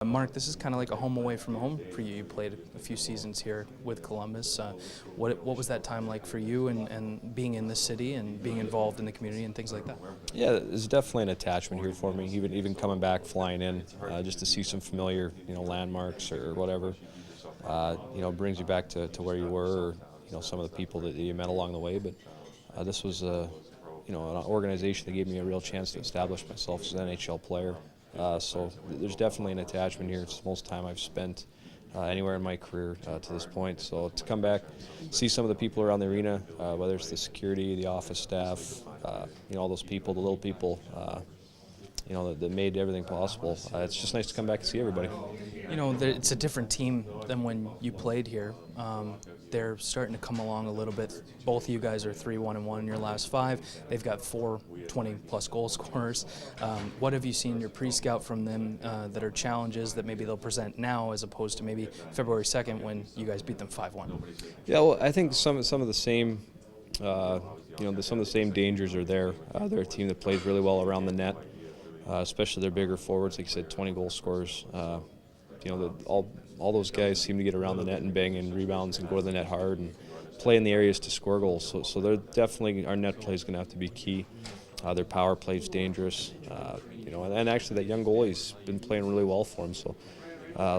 Mark, this is kind of like a home away from home for you. You played a few seasons here with Columbus. What was that time like for you and being in the city and being involved in the community and things like that? Yeah, there's definitely an attachment here for me. Even coming back, flying in, just to see some familiar, landmarks or whatever, brings you back to where you were, or some of the people that you met along the way. But this was an organization that gave me a real chance to establish myself as an NHL player. So there's definitely an attachment here. It's the most time I've spent anywhere in my career to this point. So to come back, see some of the people around the arena, whether it's the security, the office staff, all those people, the little people, that made everything possible. It's just nice to come back and see everybody. It's a different team than when you played here. They're starting to come along a little bit. Both of you guys are 3-1-1 in your last 5. They've got 4 20-plus goal scorers. What have you seen in your pre-scout from them that are challenges that maybe they'll present now as opposed to maybe February 2nd when you guys beat them 5-1? Yeah, well, I think some of the same, some of the same dangers are there. They're a team that plays really well around the net, especially their bigger forwards. Like you said, 20 goal scorers. All those guys seem to get around the net and bang in rebounds and go to the net hard and play in the areas to score goals. So they're definitely, our net play is going to have to be key. Their power play is dangerous, and actually that young goalie's been playing really well for them. So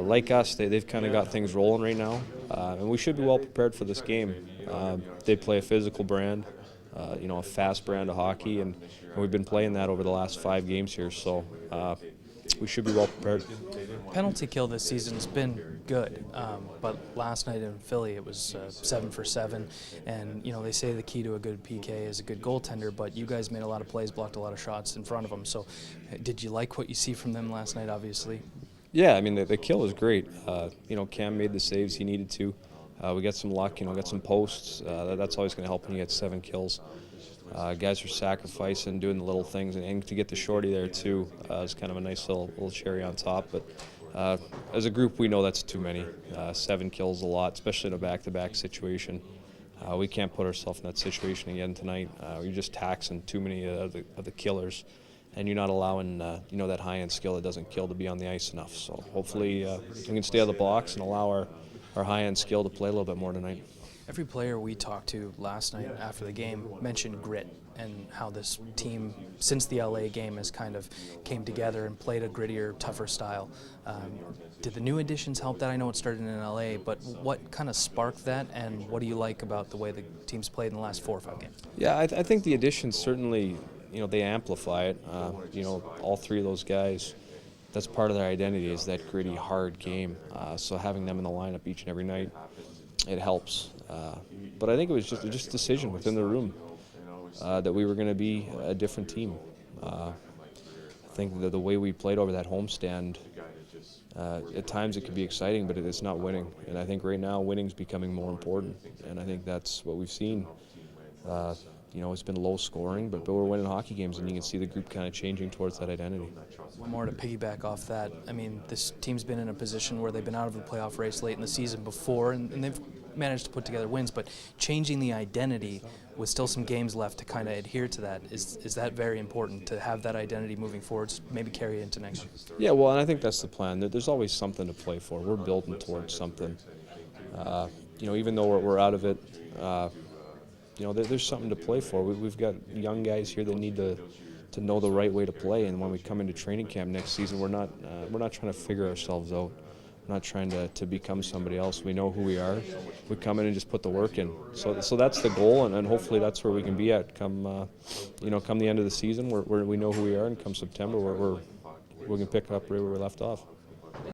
like us, they've kind of got things rolling right now, and we should be well prepared for this game. They play a physical brand, a fast brand of hockey, and we've been playing that over the last 5 games here. So we should be well prepared. Penalty kill this season's been good, but last night in Philly it was 7 for 7, and they say the key to a good PK is a good goaltender, but you guys made a lot of plays, blocked a lot of shots in front of them. So did you like what you see from them last night, obviously? Yeah, I mean, the kill was great. Cam made the saves he needed to. We got some luck, got some posts. That's always going to help when you get 7 kills. Guys are sacrificing, doing the little things, and to get the shorty there too is kind of a nice little cherry on top. But as a group, we know that's too many. 7 kills is a lot, especially in a back-to-back situation. We can't put ourselves in that situation again tonight. You're just taxing too many of the killers, and you're not allowing that high-end skill that doesn't kill to be on the ice enough. So hopefully we can stay out of the box and allow our high-end skill to play a little bit more tonight. Every player we talked to last night after the game mentioned grit and how this team, since the LA game, has kind of came together and played a grittier, tougher style. Did the new additions help that? I know it started in LA, but what kind of sparked that, and what do you like about the way the team's played in the last 4 or 5 games? Yeah, I think the additions certainly, they amplify it. All 3 of those guys, that's part of their identity is that gritty, hard game. So having them in the lineup each and every night, it helps. But I think it was just a decision within the room that we were going to be a different team. I think that the way we played over that homestand, at times it could be exciting, but it's not winning. And I think right now winning's becoming more important. And I think that's what we've seen. It's been low scoring, but we're winning hockey games, and you can see the group kind of changing towards that identity. One more to piggyback off that. I mean, this team's been in a position where they've been out of the playoff race late in the season before, and they've managed to put together wins, but changing the identity with still some games left to kind of adhere to that, is that very important to have that identity moving forward, maybe carry it into next year? Yeah, well, and I think that's the plan. There's always something to play for. We're building towards something. Even though we're out of it, there's something to play for. We've got young guys here that need to know the right way to play, and when we come into training camp next season, we're not trying to figure ourselves out. We're not trying to become somebody else. We know who we are. We come in and just put the work in. So that's the goal, and hopefully that's where we can be at come the end of the season, where we know who we are, and come September, where we can pick up right where we left off.